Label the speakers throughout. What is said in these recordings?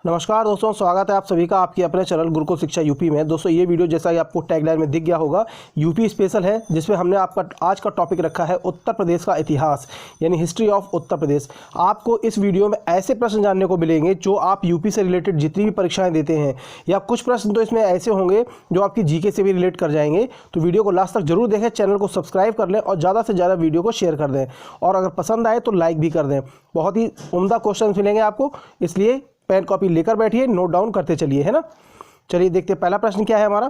Speaker 1: नमस्कार दोस्तों, स्वागत है आप सभी का आपके अपने चैनल गुरुकुल शिक्षा यूपी में। दोस्तों ये वीडियो जैसा कि आपको टैगलाइन में दिख गया होगा यूपी स्पेशल है, जिसमें हमने आपका आज का टॉपिक रखा है उत्तर प्रदेश का इतिहास यानी हिस्ट्री ऑफ उत्तर प्रदेश। आपको इस वीडियो में ऐसे प्रश्न जानने को मिलेंगे जो आप यूपी से रिलेटेड जितनी भी परीक्षाएँ देते हैं, या कुछ प्रश्न तो इसमें ऐसे होंगे जो आपकी जीके से भी रिलेट कर जाएंगे। तो वीडियो को लास्ट तक जरूर देखें, चैनल को सब्सक्राइब कर लें और ज़्यादा से ज़्यादा वीडियो को शेयर कर दें, और अगर पसंद आए तो लाइक भी कर दें। बहुत ही उम्दा क्वेश्चन मिलेंगे आपको, इसलिए पेन कॉपी लेकर बैठिए, नोट डाउन करते चलिए, है ना। चलिए देखते हैं पहला प्रश्न क्या है हमारा।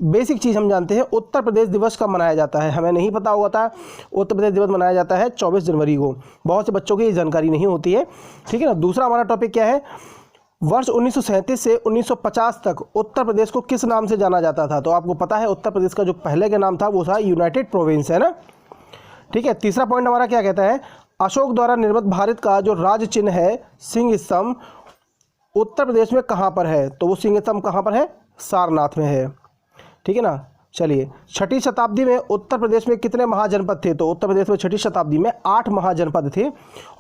Speaker 1: बेसिक चीज़ हम जानते हैं, उत्तर प्रदेश दिवस कब मनाया जाता है। हमें नहीं पता होता है। उत्तर प्रदेश दिवस मनाया जाता है 24 जनवरी को। बहुत से बच्चों की ये जानकारी नहीं होती है, ठीक है ना। दूसरा हमारा टॉपिक क्या है, वर्ष 1937 से 1950 तक उत्तर प्रदेश को किस नाम से जाना जाता था। तो आपको पता है उत्तर प्रदेश का जो पहले का नाम था वो था यूनाइटेड प्रोविंस, है ना, ठीक है। तीसरा पॉइंट हमारा क्या कहता है, अशोक द्वारा निर्मित भारत का जो राज चिन्ह है सिंह स्तंभ उत्तर प्रदेश में कहाँ पर है। तो वो सिंह स्तंभ कहाँ पर है, सारनाथ में है, ठीक है ना। चलिए, छठी शताब्दी में उत्तर प्रदेश में कितने महाजनपद थे। तो उत्तर प्रदेश में छठी शताब्दी में 8 महाजनपद थे।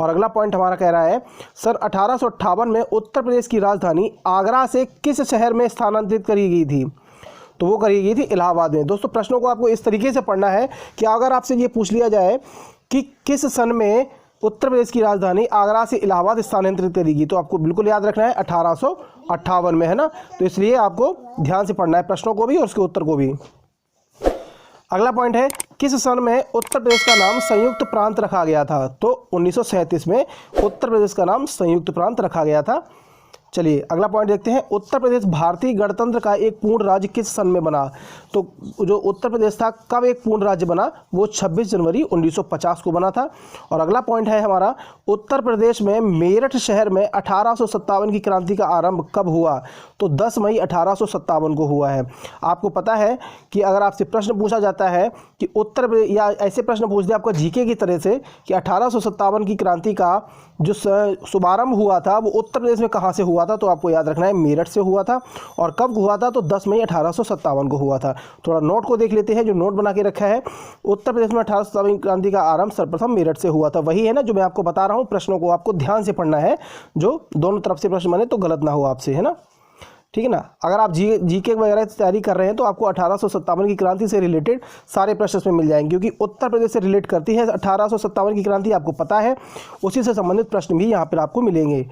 Speaker 1: और अगला पॉइंट हमारा कह रहा है, सन 1858 में उत्तर प्रदेश की राजधानी आगरा से किस शहर में स्थानांतरित करी गई थी। तो वो करी गई थी इलाहाबाद में। दोस्तों प्रश्नों को आपको इस तरीके से पढ़ना है कि अगर आपसे ये पूछ लिया जाए कि किस सन में उत्तर प्रदेश की राजधानी आगरा से इलाहाबाद स्थानांतरित करेगी, तो आपको बिल्कुल याद रखना है 1858 में, है ना। तो इसलिए आपको ध्यान से पढ़ना है प्रश्नों को भी और उसके उत्तर को भी। अगला पॉइंट है, किस सन में उत्तर प्रदेश का नाम संयुक्त प्रांत रखा गया था। तो 1937 में उत्तर प्रदेश का नाम संयुक्त प्रांत रखा गया था। चलिए अगला पॉइंट देखते हैं, उत्तर प्रदेश भारतीय गणतंत्र का एक पूर्ण राज्य किस सन में बना। तो जो उत्तर प्रदेश था कब एक पूर्ण राज्य बना, वो 26 जनवरी 1950 को बना था। और अगला पॉइंट है हमारा, उत्तर प्रदेश में मेरठ शहर में 1857 की क्रांति का आरंभ कब हुआ। तो 10 मई 1857 को हुआ है। आपको पता है कि अगर आपसे प्रश्न पूछा जाता है कि उत्तर प्रदेश, या ऐसे प्रश्न पूछ दिए आपका जीके की तरह से कि 1857 की क्रांति का जो शुभारंभ हुआ था वो उत्तर प्रदेश में कहाँ से हुआ था, तो आपको याद रखना है मेरठ से हुआ था। और कब हुआ था, तो 10 मई 1857 को हुआ था। थोड़ा नोट को देख लेते हैं, जो नोट बना के रखा है, उत्तर प्रदेश में 1857 की क्रांति का आरंभ सर्वप्रथम मेरठ से हुआ था। वही है ना जो मैं आपको बता रहा हूँ। प्रश्नों को आपको ध्यान से पढ़ना है, जो दोनों तरफ से प्रश्न बने तो गलत ना हो आपसे, है ना, ठीक है ना। अगर आप जीके वगैरह की तैयारी कर रहे हैं तो आपको 1857 की क्रांति से रिलेटेड सारे प्रश्न इसमें मिल जाएंगे, क्योंकि उत्तर प्रदेश से रिलेट करती है 1857 की क्रांति, आपको पता है। उसी से संबंधित प्रश्न भी यहाँ पर आपको मिलेंगे।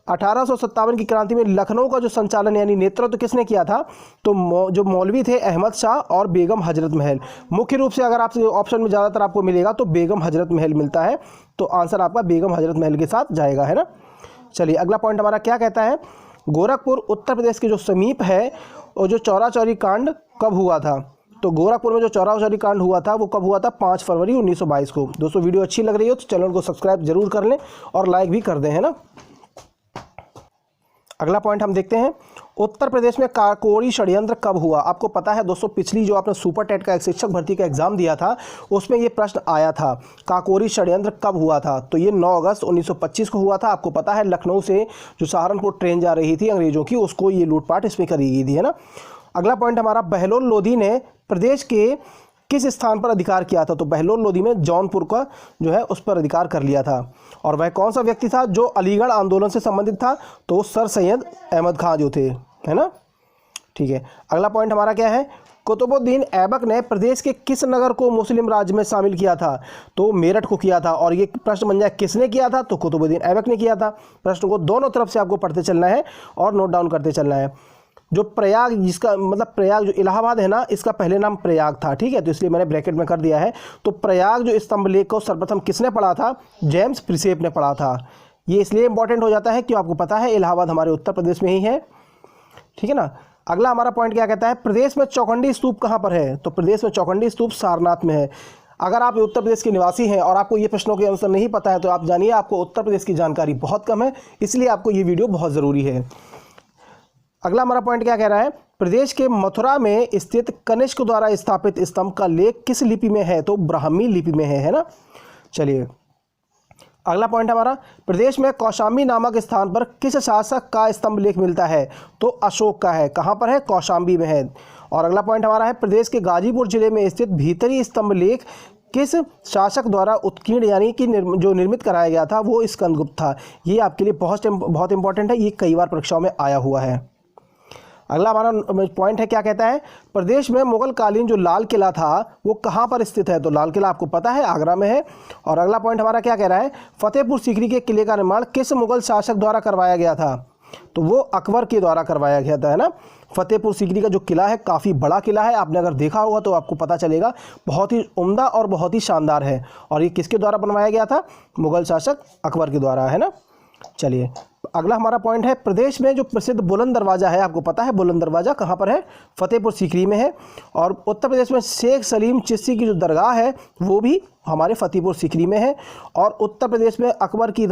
Speaker 1: 1857 की क्रांति में लखनऊ का जो संचालन यानी नेतृत्व तो किसने किया था, तो जो मौलवी थे अहमद शाह और बेगम हजरत महल। मुख्य रूप से अगर आपसे ऑप्शन में ज़्यादातर आपको मिलेगा तो बेगम हजरत महल मिलता है, तो आंसर आपका बेगम हजरत महल के साथ जाएगा, है ना। चलिए अगला पॉइंट हमारा क्या कहता है, गोरखपुर उत्तर प्रदेश के जो समीप है और जो चौरा चौरी कांड कब हुआ था। तो गोरखपुर में जो चौरा चौरी कांड हुआ था वो कब हुआ था, 5 फरवरी 1922 को। दोस्तों वीडियो अच्छी लग रही हो तो चैनल को सब्सक्राइब जरूर कर लें और लाइक भी कर दें, है ना। अगला पॉइंट हम देखते हैं, उत्तर प्रदेश में काकोरी षड्यंत्र कब हुआ। आपको पता है दोस्तों, पिछली जो आपने सुपर टेट का एक शिक्षक भर्ती का एग्जाम दिया था उसमें ये प्रश्न आया था, काकोरी षड्यंत्र कब हुआ था। तो ये 9 अगस्त 1925 को हुआ था। आपको पता है लखनऊ से जो सहारनपुर ट्रेन जा रही थी अंग्रेजों की, उसको ये लूटपाट इसमें करी गई थी, है ना। अगला पॉइंट हमारा, बहलोल लोधी ने प्रदेश के किस स्थान पर अधिकार किया था। तो बहलोल लोधी में जौनपुर का जो है उस पर अधिकार कर लिया था। और वह कौन सा व्यक्ति था जो अलीगढ़ आंदोलन से संबंधित था, तो सर सैयद अहमद खां जो थे, है ना, ठीक है। अगला पॉइंट हमारा क्या है, कुतुबुद्दीन ऐबक ने प्रदेश के किस नगर को मुस्लिम राज्य में शामिल किया था। तो मेरठ को किया था। और ये प्रश्न बन जाए किसने किया था, तो कुतुबुद्दीन ऐबक ने किया था। प्रश्न को दोनों तरफ से आपको पढ़ते चलना है और नोट डाउन करते चलना है। जो प्रयाग, जिसका मतलब प्रयाग जो इलाहाबाद है ना, इसका पहले नाम प्रयाग था, ठीक है, तो इसलिए मैंने ब्रैकेट में कर दिया है। तो प्रयाग जो स्तंभ लेख को सर्वप्रथम किसने पढ़ा था, जेम्स प्रिसेप ने पढ़ा था। ये इसलिए इंपॉर्टेंट हो जाता है कि आपको पता है इलाहाबाद हमारे उत्तर प्रदेश में ही है, ठीक है ना। अगला हमारा पॉइंट क्या कहता है, प्रदेश में चौखंडी स्तूप कहाँ पर है। तो प्रदेश में चौखंडी स्तूप सारनाथ में है। अगर आप उत्तर प्रदेश के निवासी हैं और आपको ये प्रश्नों के आंसर नहीं पता है तो आप जानिए आपको उत्तर प्रदेश की जानकारी बहुत कम है, इसलिए आपको ये वीडियो बहुत ज़रूरी है। अगला हमारा पॉइंट क्या कह रहा है, प्रदेश के मथुरा में स्थित कनिष्क द्वारा स्थापित स्तंभ का लेख किस लिपि में है। तो ब्राह्मी लिपि में है ना। चलिए अगला पॉइंट हमारा, प्रदेश में कौशाम्बी नामक स्थान पर किस शासक का स्तंभ लेख मिलता है। तो अशोक का है। कहाँ पर है, कौशाम्बी में है। और अगला पॉइंट हमारा है, प्रदेश के गाजीपुर जिले में स्थित भीतरी स्तंभ लेख किस शासक द्वारा उत्कीर्ण यानी कि जो निर्मित कराया गया था वो स्कंदगुप्त था। ये आपके लिए बहुत इंपॉर्टेंट है, ये कई बार परीक्षाओं में आया हुआ है। अगला हमारा पॉइंट है, क्या कहता है, प्रदेश में मुगल कालीन जो लाल किला था वो कहाँ पर स्थित है। तो लाल किला आपको पता है आगरा में है। और अगला पॉइंट हमारा क्या कह रहा है, फतेहपुर सीकरी के किले का निर्माण किस मुगल शासक द्वारा करवाया गया था। तो वो अकबर के द्वारा करवाया गया था, है ना। फतेहपुर सीकरी का जो किला है काफ़ी बड़ा किला है, आपने अगर देखा होगा तो आपको पता चलेगा, बहुत ही उम्दा और बहुत ही शानदार है। और ये किसके द्वारा बनवाया गया था, मुगल शासक अकबर के द्वारा, है ना। चलिए अगला हमारा पॉइंट है, प्रदेश में जो प्रसिद्ध बुलंद दरवाज़ा है, आपको पता है बुलंद दरवाज़ा कहाँ पर है, फतेहपुर सीकरी में है। और उत्तर प्रदेश में शेख सलीम चिश्ती की जो दरगाह है वो भी हमारे फतेहपुर सीकरी में है। और उत्तर प्रदेश में अकबर की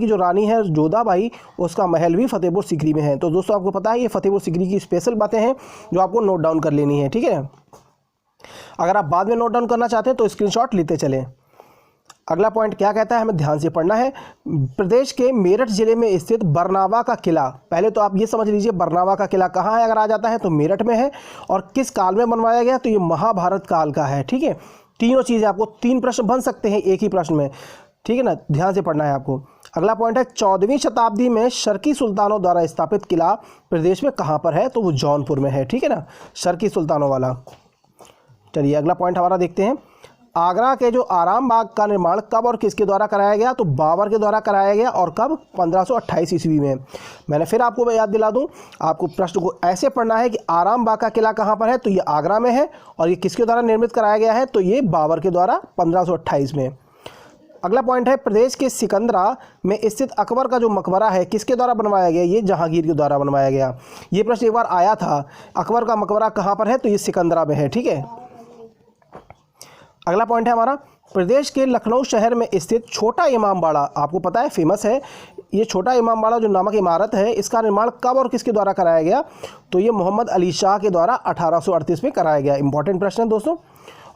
Speaker 1: जो रानी है जोधाबाई, उसका महल भी फतेहपुर सीकरी में है। तो दोस्तों आपको पता है ये फतेहपुर सीकरी की स्पेशल बातें हैं जो आपको नोट डाउन कर लेनी है, ठीक है। अगर आप बाद में नोट डाउन करना चाहते हैं तो स्क्रीनशॉट लेते चलें। अगला पॉइंट क्या कहता है, हमें ध्यान से पढ़ना है। प्रदेश के मेरठ जिले में स्थित बरनावा का किला, पहले तो आप ये समझ लीजिए बरनावा का किला कहाँ है, अगर आ जाता है तो मेरठ में है। और किस काल में बनवाया गया, तो ये महाभारत काल का है, ठीक है। तीनों चीज़ें, आपको 3 प्रश्न बन सकते हैं एक ही प्रश्न में, ठीक है ना, ध्यान से पढ़ना है आपको। अगला पॉइंट है, 14वीं शताब्दी में शर्की सुल्तानों द्वारा स्थापित किला प्रदेश में कहाँ पर है, तो वो जौनपुर में है, ठीक है ना, शर्की सुल्तानों वाला। चलिए अगला पॉइंट हमारा देखते हैं, आगरा के जो आराम बाग का निर्माण कब और किसके द्वारा कराया गया, तो बाबर के द्वारा कराया गया। और कब, 1528 ईस्वी में। मैंने फिर आपको याद दिला दूं, आपको प्रश्न को ऐसे पढ़ना है कि आराम बाग का किला कहाँ पर है, तो ये आगरा में है। और ये किसके द्वारा निर्मित कराया गया है, तो ये बाबर के द्वारा 1528 में। अगला पॉइंट है, प्रदेश के सिकंदरा में स्थित अकबर का जो मकबरा है किसके द्वारा बनवाया गया, ये जहांगीर के द्वारा बनवाया गया। ये प्रश्न एक बार आया था, अकबर का मकबरा कहाँ पर है, तो ये सिकंदरा में है, ठीक है। अगला पॉइंट है हमारा, प्रदेश के लखनऊ शहर में स्थित छोटा इमाम बाड़ा, आपको पता है फेमस है ये छोटा इमाम बाड़ा जो नामक इमारत है, इसका निर्माण कब और किसके द्वारा कराया गया, तो ये मोहम्मद अली शाह के द्वारा 1838 में कराया गया। इंपॉर्टेंट प्रश्न है दोस्तों।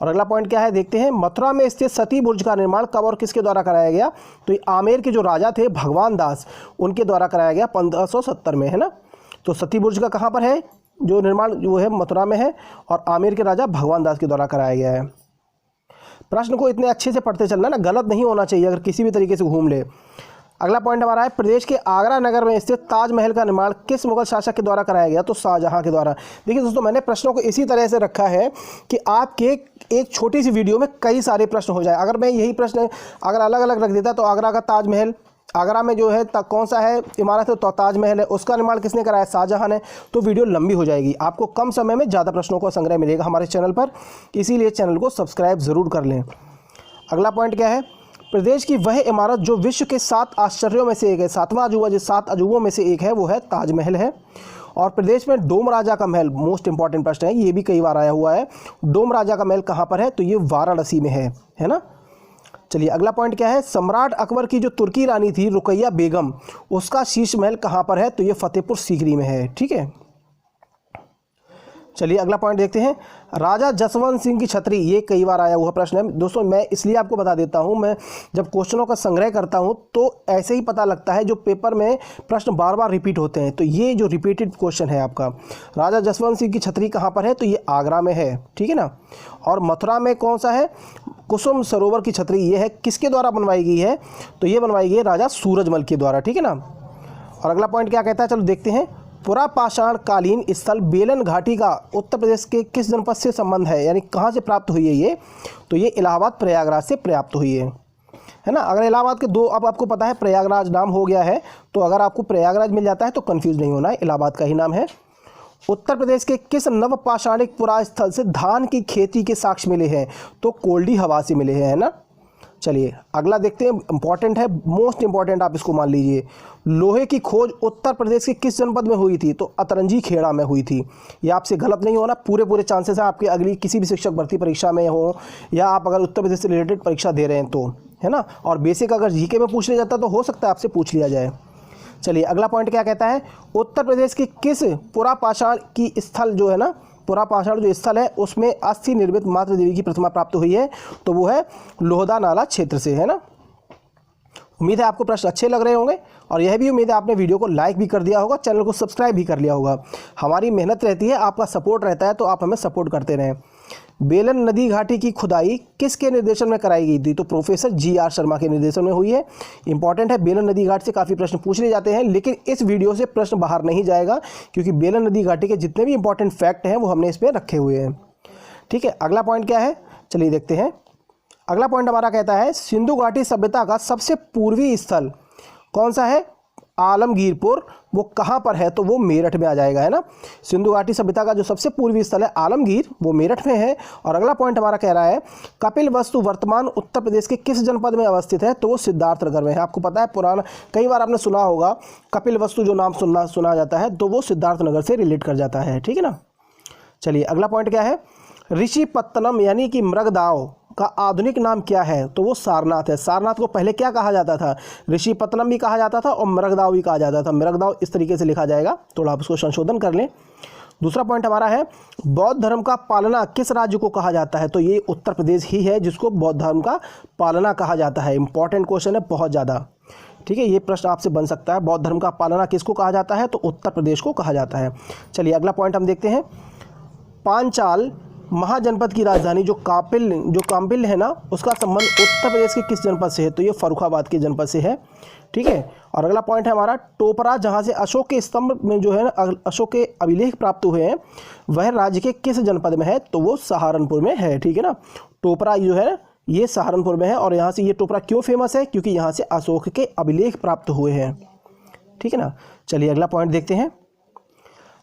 Speaker 1: और अगला पॉइंट क्या है देखते हैं, मथुरा में स्थित सती बुर्ज का निर्माण कब और किसके द्वारा कराया गया, तो ये आमेर के जो राजा थे भगवान दास, उनके द्वारा कराया गया 1570 में, है ना। तो सती बुर्ज का कहाँ पर है जो निर्माण, जो है मथुरा में है, और आमेर के राजा भगवान दास के द्वारा कराया गया है। प्रश्न को इतने अच्छे से पढ़ते चलना ना, गलत नहीं होना चाहिए अगर किसी भी तरीके से घूम ले। अगला पॉइंट हमारा है, प्रदेश के आगरा नगर में स्थित ताजमहल का निर्माण किस मुगल शासक के द्वारा कराया गया, तो शाहजहां के द्वारा। देखिए दोस्तों, मैंने प्रश्नों को इसी तरह से रखा है कि आपके एक छोटी सी वीडियो में कई सारे प्रश्न हो जाए। अगर मैं यही प्रश्न अगर अलग अलग रख देता, तो आगरा का ताजमहल, आगरा में जो है कौन सा है इमारत है, तो ताजमहल है, उसका निर्माण किसने कराया, शाहजहां ने, तो वीडियो लंबी हो जाएगी। आपको कम समय में ज़्यादा प्रश्नों का संग्रह मिलेगा हमारे चैनल पर, इसीलिए चैनल को सब्सक्राइब ज़रूर कर लें। अगला पॉइंट क्या है, प्रदेश की वह इमारत जो विश्व के 7 आश्चर्यों में से एक है, 7वां अजूबा जो 7 अजूबों में से एक है, वो है ताजमहल है। और प्रदेश में डोम राजा का महल, मोस्ट इंपॉर्टेंट प्रश्न है, ये भी कई बार आया हुआ है, डोम राजा का महल कहाँ पर है, तो ये वाराणसी में है ना। चलिए अगला पॉइंट क्या है, सम्राट अकबर की जो तुर्की रानी थी रुकैया बेगम, उसका शीश महल कहाँ पर है, तो ये फतेहपुर सीकरी में है, ठीक है। चलिए अगला पॉइंट देखते हैं, राजा जसवंत सिंह की छतरी, ये कई बार आया हुआ प्रश्न है दोस्तों। मैं इसलिए आपको बता देता हूँ, मैं जब क्वेश्चनों का संग्रह करता हूँ तो ऐसे ही पता लगता है जो पेपर में प्रश्न बार बार रिपीट होते हैं। तो ये जो रिपीटेड क्वेश्चन है आपका, राजा जसवंत सिंह की छतरी कहाँ पर है, तो ये आगरा में है, ठीक है ना। और मथुरा में कौन सा है, कुसुम सरोवर की छतरी, ये है किसके द्वारा बनवाई गई है, तो ये बनवाई गई है राजा सूरजमल के द्वारा, ठीक है ना। और अगला पॉइंट क्या कहता है, चलो देखते हैं, पुरापाषाण कालीन स्थल बेलन घाटी का उत्तर प्रदेश के किस जनपद से संबंध है, यानी कहाँ से प्राप्त हुई है ये, तो ये इलाहाबाद प्रयागराज से प्राप्त हुई है ना। अगर इलाहाबाद के 2 अब आपको पता है प्रयागराज नाम हो गया है, तो अगर आपको प्रयागराज मिल जाता है तो कंफ्यूज नहीं होना है, इलाहाबाद का ही नाम है। उत्तर प्रदेश के किस नवपाषाणिक पुरास्थल से धान की खेती के साक्ष्य मिले हैं, तो कोल्डी हवा से मिले हैं, है ना। चलिए अगला देखते हैं, इंपॉर्टेंट है, मोस्ट इंपॉर्टेंट आप इसको मान लीजिए, लोहे की खोज उत्तर प्रदेश के किस जनपद में हुई थी, तो अतरंजी खेड़ा में हुई थी। ये आपसे गलत नहीं होना, पूरे चांसेस हैं आपके अगली किसी भी शिक्षक भर्ती परीक्षा में हो, या आप अगर उत्तर प्रदेश से रिलेटेड परीक्षा दे रहे हैं तो, है ना। और बेसिक अगर जीके में पूछ लिया जाता तो हो सकता है आपसे पूछ लिया जाए। चलिए अगला पॉइंट क्या कहता है, उत्तर प्रदेश की किस पुरापाषाण की स्थल जो है ना, पुरापाषाण जो स्थल है उसमें अस्थि निर्मित मातृ देवी की प्रतिमा प्राप्त हुई है, तो वो है लोहदा नाला क्षेत्र से, है ना। उम्मीद है आपको प्रश्न अच्छे लग रहे होंगे, और यह भी उम्मीद है आपने वीडियो को लाइक भी कर दिया होगा, चैनल को सब्सक्राइब भी कर लिया होगा। हमारी मेहनत रहती है, आपका सपोर्ट रहता है, तो आप हमें सपोर्ट करते रहें। बेलन नदी घाटी की खुदाई किसके निर्देशन में कराई गई थी? तो प्रोफेसर GR शर्मा के निर्देशन में हुई है। इंपॉर्टेंट है, बेलन नदी घाट से काफ़ी प्रश्न पूछ लिए जाते हैं, लेकिन इस वीडियो से प्रश्न बाहर नहीं जाएगा क्योंकि बेलन नदी घाटी के जितने भी इंपॉर्टेंट फैक्ट हैं वो हमने इस पर रखे हुए हैं। ठीक है, अगला पॉइंट क्या है, चलिए देखते हैं। अगला पॉइंट हमारा कहता है सिंधु घाटी सभ्यता का सबसे पूर्वी स्थल कौन सा है? आलमगीरपुर। वो कहाँ पर है? तो वो मेरठ में आ जाएगा, है ना। सिंधु घाटी सभ्यता का जो सबसे पूर्वी स्थल है आलमगीर, वो मेरठ में है। और अगला पॉइंट हमारा कह रहा है कपिल वस्तु वर्तमान उत्तर प्रदेश के किस जनपद में अवस्थित है? तो वो सिद्धार्थनगर में है। आपको पता है पुराना, कई बार आपने सुना होगा कपिल वस्तु जो नाम सुना जाता है तो वो सिद्धार्थनगर से रिलेट कर जाता है। ठीक है ना। चलिए अगला पॉइंट क्या है, ऋषिपत्तनम यानी कि मृगदाव का आधुनिक नाम क्या है? तो वो सारनाथ है। सारनाथ को पहले क्या कहा जाता था? ऋषिपत्तनम भी कहा जाता था और मृगदाव भी कहा जाता था। मृगदाव इस तरीके से लिखा जाएगा, थोड़ा आप उसको संशोधन कर लें। दूसरा पॉइंट हमारा है बौद्ध धर्म का पालना किस राज्य को कहा जाता है? तो ये उत्तर प्रदेश ही है जिसको बौद्ध धर्म का पालना कहा जाता है। इंपॉर्टेंट क्वेश्चन है बहुत ज़्यादा। ठीक है, ये प्रश्न आपसे बन सकता है, बौद्ध धर्म का पालना किसको कहा जाता है? तो उत्तर प्रदेश को कहा जाता है। चलिए अगला पॉइंट हम देखते हैं। पांचाल महाजनपद की राजधानी जो काम्पिल है ना, उसका संबंध उत्तर प्रदेश के किस जनपद से है? तो ये फर्रुखाबाद के जनपद से है। ठीक है, और अगला पॉइंट है हमारा टोपरा, जहाँ से अशोक के स्तंभ में जो है ना अशोक के अभिलेख प्राप्त हुए हैं, वह राज्य के किस जनपद में है? तो वो सहारनपुर में है। ठीक है ना, टोपरा जो है ये सहारनपुर में है। और यहाँ से ये टोपरा क्यों फेमस है? क्योंकि यहाँ से अशोक के अभिलेख प्राप्त हुए हैं। ठीक है ना। चलिए अगला पॉइंट देखते हैं।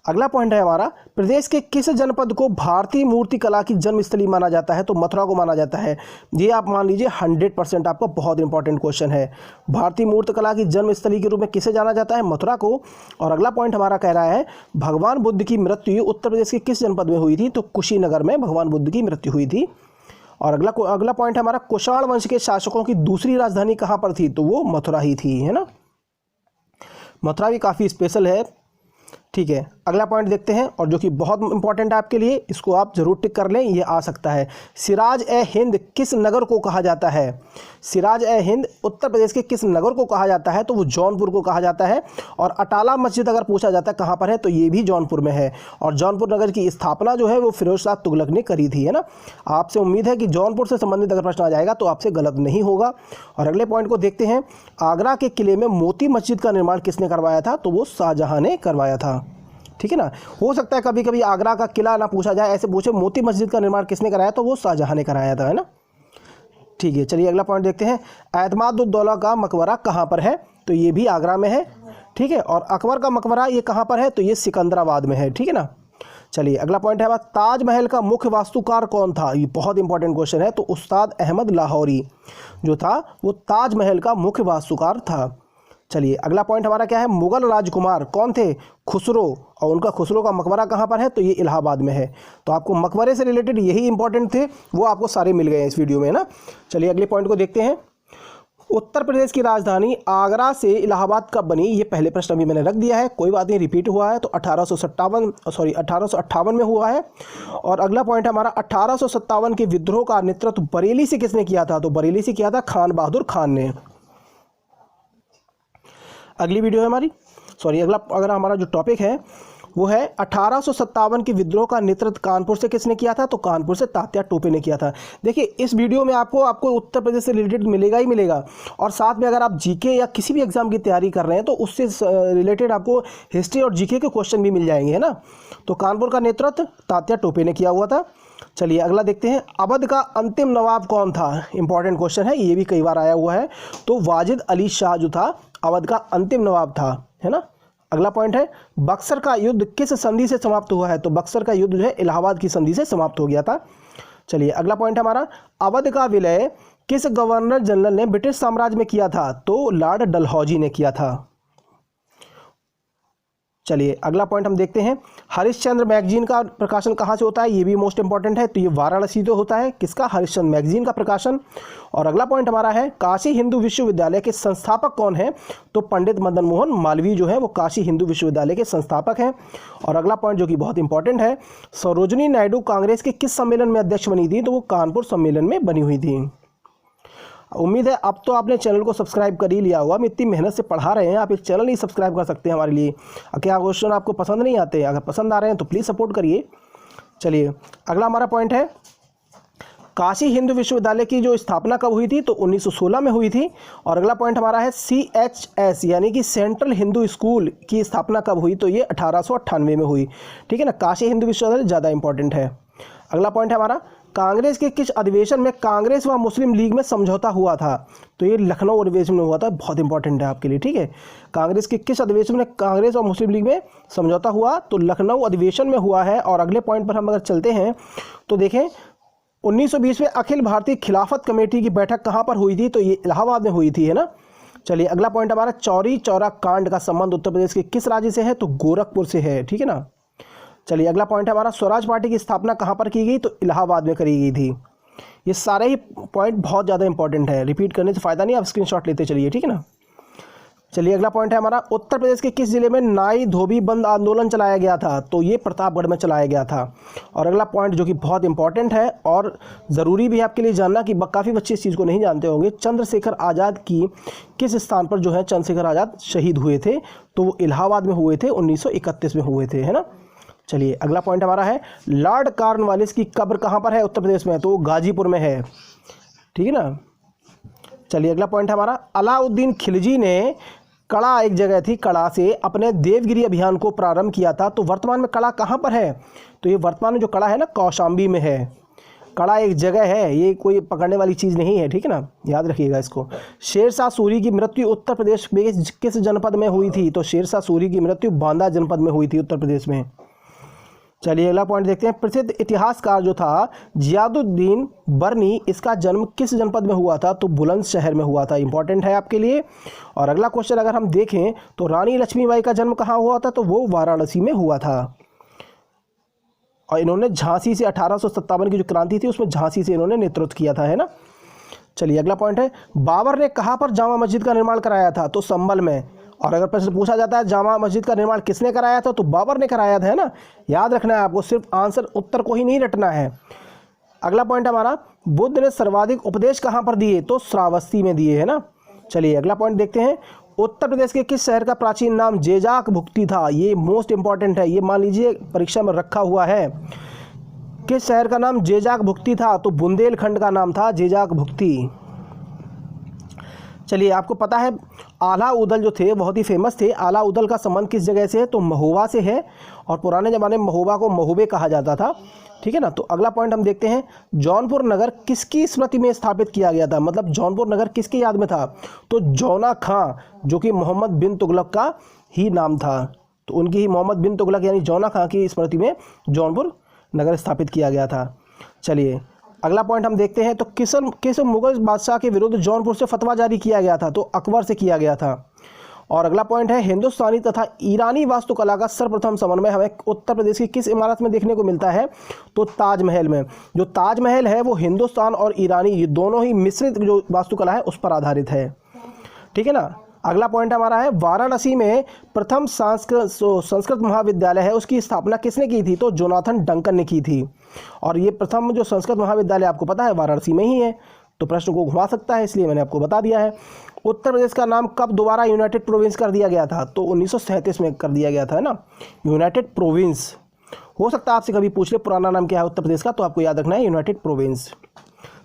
Speaker 1: अगला पॉइंट है हमारा प्रदेश के किस जनपद को भारतीय मूर्ति कला की जन्मस्थली माना जाता है? तो मथुरा को माना जाता है। ये आप मान लीजिए 100% आपका बहुत इंपॉर्टेंट क्वेश्चन है। भारतीय मूर्ति कला की जन्मस्थली के रूप में किसे जाना जाता है? मथुरा को। और अगला पॉइंट हमारा कह रहा है भगवान बुद्ध की मृत्यु उत्तर प्रदेश के किस जनपद में हुई थी? तो कुशीनगर में भगवान बुद्ध की मृत्यु हुई थी। और अगला पॉइंट हमारा कुषाण वंश के शासकों की दूसरी राजधानी कहाँ पर थी? तो वो मथुरा ही थी, है ना। मथुरा भी काफ़ी स्पेशल है। ठीक है, अगला पॉइंट देखते हैं और जो कि बहुत इंपॉर्टेंट है आपके लिए, इसको आप जरूर टिक कर लें, ये आ सकता है। सिराज ए हिंद किस नगर को कहा जाता है? सिराज ए हिंद उत्तर प्रदेश के किस नगर को कहा जाता है? तो वो जौनपुर को कहा जाता है। और अटाला मस्जिद अगर पूछा जाता है कहाँ पर है, तो ये भी जौनपुर में है। और जौनपुर नगर की स्थापना जो है वो फिरोज शाह तुगलक ने करी थी, है ना। आपसे उम्मीद है कि जौनपुर से संबंधित अगर प्रश्न आ जाएगा तो आपसे गलत नहीं होगा। और अगले पॉइंट को देखते हैं। आगरा के किले में मोती मस्जिद का निर्माण किसने करवाया था? तो वो शाहजहां ने करवाया था। ठीक है ना। हो सकता है कभी कभी आगरा का किला ना पूछा जाए, ऐसे पूछे मोती मस्जिद का निर्माण किसने कराया? तो वो शाहजहां ने कराया था, है ना। ठीक है, चलिए अगला पॉइंट देखते हैं। एतमादुद्दौला का मकबरा कहाँ पर है? तो ये भी आगरा में है। ठीक है, और अकबर का मकबरा ये कहाँ पर है? तो ये सिकंदराबाद में है। ठीक है ना। चलिए अगला पॉइंट है ताजमहल का मुख्य वास्तुकार कौन था? ये बहुत इंपॉर्टेंट क्वेश्चन है। तो उस्ताद अहमद लाहौरी जो था वो ताजमहल का मुख्य वास्तुकार था। चलिए अगला पॉइंट हमारा क्या है, मुगल राजकुमार कौन थे? खुसरो। और उनका खुसरो का मकबरा कहाँ पर है? तो ये इलाहाबाद में है। तो आपको मकबरे से रिलेटेड यही इंपॉर्टेंट थे, वो आपको सारे मिल गए हैं इस वीडियो में, ना। चलिए अगले पॉइंट को देखते हैं। उत्तर प्रदेश की राजधानी आगरा से इलाहाबाद कब बनी? ये पहले प्रश्न अभी मैंने रख दिया है, कोई बात नहीं, रिपीट हुआ है। तो 1858 में हुआ है। और अगला पॉइंट हमारा 1857 के विद्रोह का नेतृत्व बरेली से किसने किया था? तो बरेली से किया था खान बहादुर खान ने। अगली वीडियो है हमारी, अगर हमारा जो टॉपिक है वो है 1857 के विद्रोह का नेतृत्व कानपुर से किसने किया था? तो कानपुर से तात्या टोपे ने किया था। देखिए इस वीडियो में आपको उत्तर प्रदेश से रिलेटेड मिलेगा ही मिलेगा, और साथ में अगर आप जीके या किसी भी एग्जाम की तैयारी कर रहे हैं तो उससे रिलेटेड आपको हिस्ट्री और जीके के क्वेश्चन भी मिल जाएंगे, है ना। तो कानपुर का नेतृत्व तात्या टोपे ने किया हुआ था। चलिए अगला देखते हैं। अवध का अंतिम नवाब कौन था? इंपॉर्टेंट क्वेश्चन है, ये भी कई बार आया हुआ है। तो वाजिद अली शाह जो था अवध का अंतिम नवाब था, है ना। अगला पॉइंट है बक्सर का युद्ध किस संधि से समाप्त हुआ है? तो बक्सर का युद्ध जो है इलाहाबाद की संधि से समाप्त हो गया था। चलिए अगला पॉइंट हमारा अवध का विलय किस गवर्नर जनरल ने ब्रिटिश साम्राज्य में किया था? तो लॉर्ड डलहौजी ने किया था। चलिए अगला पॉइंट हम देखते हैं। हरिश्चंद्र मैगजीन का प्रकाशन कहाँ से होता है? ये भी मोस्ट इंपॉर्टेंट है। तो ये वाराणसी तो होता है, किसका? हरिश्चंद्र मैगजीन का प्रकाशन। और अगला पॉइंट हमारा है काशी हिंदू विश्वविद्यालय के संस्थापक कौन है? तो पंडित मदन मोहन मालवीय जो है वो काशी हिंदू विश्वविद्यालय के संस्थापक हैं। और अगला पॉइंट जो कि बहुत इंपॉर्टेंट है, सरोजिनी नायडू कांग्रेस के किस सम्मेलन में अध्यक्ष बनी थी? तो वो कानपुर सम्मेलन में बनी हुई थी। उम्मीद है अब तो आपने चैनल को सब्सक्राइब कर ही लिया होगा। हम इतनी मेहनत से पढ़ा रहे हैं, आप एक चैनल ही सब्सक्राइब कर सकते हैं हमारे लिए। क्या क्वेश्चन आपको पसंद नहीं आते? अगर पसंद आ रहे हैं तो प्लीज़ सपोर्ट करिए। चलिए अगला हमारा पॉइंट है काशी हिंदू विश्वविद्यालय की जो स्थापना कब हुई थी, तो 1916 में हुई थी। और अगला पॉइंट हमारा है CHS यानी कि सेंट्रल हिंदू स्कूल की स्थापना कब हुई, तो ये 1898 में हुई। ठीक है ना, काशी हिंदू विश्वविद्यालय ज़्यादा इंपॉर्टेंट है। अगला पॉइंट है हमारा, कांग्रेस के किस अधिवेशन में कांग्रेस व मुस्लिम लीग में समझौता हुआ था, तो ये लखनऊ अधिवेशन में हुआ था, बहुत इंपॉर्टेंट है आपके लिए। ठीक है, कांग्रेस के किस अधिवेशन में कांग्रेस और मुस्लिम लीग में समझौता हुआ, तो लखनऊ अधिवेशन में हुआ है। और अगले पॉइंट पर हम अगर चलते हैं तो देखें 1920 में अखिल भारतीय खिलाफत कमेटी की बैठक कहाँ पर हुई थी, तो ये इलाहाबाद में हुई थी, है ना। चलिए अगला पॉइंट हमारा, चौरी चौरा कांड का संबंध उत्तर प्रदेश के किस राज्य से है, तो गोरखपुर से है। ठीक है ना। चलिए अगला पॉइंट है हमारा, स्वराज पार्टी की स्थापना कहाँ पर की गई, तो इलाहाबाद में करी गई थी। ये सारे ही पॉइंट बहुत ज़्यादा इंपॉर्टेंट है, रिपीट करने से फ़ायदा नहीं, आप स्क्रीनशॉट लेते चलिए। ठीक है ना। चलिए अगला पॉइंट है हमारा, उत्तर प्रदेश के किस जिले में नाई धोबी बंद आंदोलन चलाया गया था, तो ये प्रतापगढ़ में चलाया गया था। और अगला पॉइंट जो कि बहुत इंपॉर्टेंट है और ज़रूरी भी है आपके लिए जानना, कि काफ़ी बच्चे इस चीज़ को नहीं जानते होंगे, चंद्रशेखर आज़ाद की किस स्थान पर जो है चंद्रशेखर आज़ाद शहीद हुए थे, तो वो इलाहाबाद में हुए थे, 1931 में हुए थे, है ना। चलिए अगला पॉइंट हमारा है, लॉर्ड कॉर्नवालिस की कब्र कहाँ पर है उत्तर प्रदेश में, तो गाजीपुर में है। ठीक है ना। चलिए अगला पॉइंट हमारा, अलाउद्दीन खिलजी ने कड़ा, एक जगह थी कड़ा से, अपने देवगिरी अभियान को प्रारंभ किया था, तो वर्तमान में कड़ा कहाँ पर है, तो ये वर्तमान में जो कड़ा है ना कौशाम्बी में है। कड़ा एक जगह है, ये कोई पकड़ने वाली चीज़ नहीं है। ठीक है ना, याद रखिएगा इसको। शेरशाह सूरी की मृत्यु उत्तर प्रदेश में किस जनपद में हुई थी, तो शेरशाह सूरी की मृत्यु बांदा जनपद में हुई थी, उत्तर प्रदेश में। चलिए अगला पॉइंट देखते हैं, प्रसिद्ध इतिहासकार जो था जियादुद्दीन बर्नी, इसका जन्म किस जनपद में हुआ था, तो बुलंदशहर में हुआ था, इंपॉर्टेंट है आपके लिए। और अगला क्वेश्चन अगर हम देखें तो रानी लक्ष्मीबाई का जन्म कहाँ हुआ था, तो वो वाराणसी में हुआ था। और इन्होंने झांसी से 1857 की जो क्रांति थी उसमें झांसी से इन्होंने नेतृत्व किया था, है ना। चलिए अगला पॉइंट है, बाबर ने कहाँ पर जामा मस्जिद का निर्माण कराया था, तो संभल में। और अगर प्रश्न पूछा जाता है जामा मस्जिद का निर्माण किसने कराया था, तो बाबर ने कराया था, है ना। याद रखना है आपको, सिर्फ आंसर उत्तर को ही नहीं रटना है। अगला पॉइंट हमारा, बुद्ध ने सर्वाधिक उपदेश कहाँ पर दिए, तो श्रावस्ती में दिए, है ना। चलिए अगला पॉइंट देखते हैं, उत्तर प्रदेश के किस शहर का प्राचीन नाम जेजाक भुक्ति था, ये मोस्ट इंपॉर्टेंट है, ये मान लीजिए परीक्षा में रखा हुआ है। किस शहर का नाम जेजाक भुक्ति था, तो बुंदेलखंड का नाम था जेजाक भुक्ति। चलिए आपको पता है आला उदल जो थे बहुत ही फेमस थे, आला उदल का संबंध किस जगह से है, तो महोबा से है। और पुराने ज़माने में महोबा को महोबे कहा जाता था। ठीक है ना। तो अगला पॉइंट हम देखते हैं, जौनपुर नगर किसकी स्मृति में स्थापित किया गया था, मतलब जौनपुर नगर किसकी याद में था, तो जौना खां, जो कि मोहम्मद बिन तुगलक का ही नाम था, तो उनकी ही मोहम्मद बिन तुगलक यानी जौना खां की स्मृति में जौनपुर नगर स्थापित किया गया था। चलिए अगला पॉइंट हम देखते हैं, तो किस मुगल बादशाह के विरुद्ध जौनपुर से फतवा जारी किया गया था, तो अकबर से किया गया था। और अगला पॉइंट है, हिंदुस्तानी तथा ईरानी वास्तुकला का सर्वप्रथम समन्वय हमें उत्तर प्रदेश की किस इमारत में देखने को मिलता है, तो ताजमहल में। जो ताजमहल है वो हिंदुस्तान और ईरानी ये दोनों ही मिश्रित जो वास्तुकला है उस पर आधारित है। ठीक है ना। अगला पॉइंट हमारा है, वाराणसी में प्रथम संस्कृत महाविद्यालय है उसकी स्थापना किसने की थी, तो जोनाथन डंकन ने की थी। और ये प्रथम जो संस्कृत महाविद्यालय आपको पता है वाराणसी में ही है, तो प्रश्न को घुमा सकता है, इसलिए मैंने आपको बता दिया है। उत्तर प्रदेश का नाम कब दोबारा यूनाइटेड प्रोविंस कर दिया गया था, तो 1937 में कर दिया गया था, है ना, यूनाइटेड प्रोविंस। हो सकता है आपसे कभी पूछ ले पुराना नाम क्या है उत्तर प्रदेश का, तो आपको याद रखना है यूनाइटेड प्रोविंस,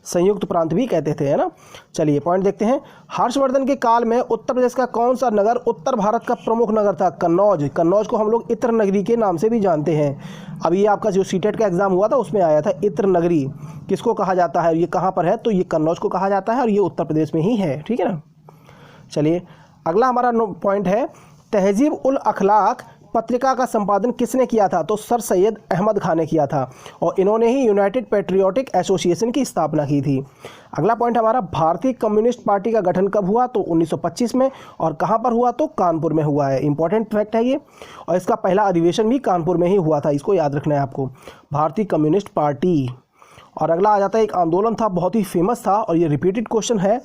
Speaker 1: संयुक्त प्रांत भी कहते थे, है ना। चलिए पॉइंट देखते हैं, हर्षवर्धन के काल में उत्तर प्रदेश का कौन सा नगर उत्तर भारत का प्रमुख नगर था, कन्नौज। कन्नौज को हम लोग इत्र नगरी के नाम से भी जानते हैं। अभी ये आपका जो सीटेट का एग्जाम हुआ था उसमें आया था, इत्र नगरी किसको कहा जाता है, ये कहाँ पर है, तो ये कन्नौज को कहा जाता है और ये उत्तर प्रदेश में ही है। ठीक है ना। चलिए अगला हमारा पॉइंट है, तहजीब उल अखलाक पत्रिका का संपादन किसने किया था, तो सर सैयद अहमद खान ने किया था। और इन्होंने ही यूनाइटेड पैट्रियोटिक एसोसिएशन की स्थापना की थी। अगला पॉइंट हमारा, भारतीय कम्युनिस्ट पार्टी का गठन कब हुआ, तो 1925 में। और कहाँ पर हुआ, तो कानपुर में हुआ है, इंपॉर्टेंट फैक्ट है ये। और इसका पहला अधिवेशन भी कानपुर में ही हुआ था, इसको याद रखना है आपको, भारतीय कम्युनिस्ट पार्टी। और अगला आ जाता है, एक आंदोलन था बहुत ही फेमस था और ये रिपीटेड क्वेश्चन है,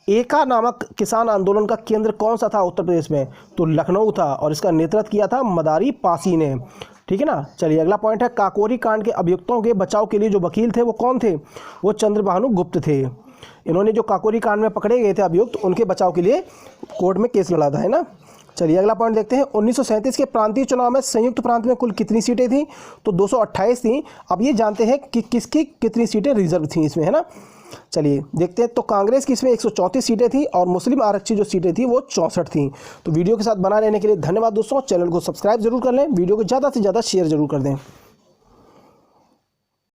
Speaker 1: एका नामक किसान आंदोलन का केंद्र कौन सा था उत्तर प्रदेश में, तो लखनऊ था और इसका नेतृत्व किया था मदारी पासी ने। ठीक है ना। चलिए अगला पॉइंट है, काकोरी कांड के अभियुक्तों के बचाव के लिए जो वकील थे वो कौन थे, वो चंद्रभानु गुप्त थे। इन्होंने जो काकोरी कांड में पकड़े गए थे अभियुक्त, उनके बचाव के लिए कोर्ट में केस लड़ा था, है ना। चलिए अगला पॉइंट देखते हैं। 1937 के प्रांतीय चुनाव में संयुक्त प्रांत में कुल कितनी सीटें थी? तो 228 थी। अब ये जानते हैं कि किसकी कितनी सीटें रिजर्व थी इसमें, है ना। चलिए देखते हैं। तो कांग्रेस की इसमें 134 सीटें थी और मुस्लिम आरक्षित जो सीटें थी वो 64 थी। तो वीडियो के साथ बना रहने के लिए धन्यवाद दोस्तों। चैनल को सब्सक्राइब जरूर कर लें, वीडियो को ज़्यादा से ज़्यादा शेयर जरूर कर दें।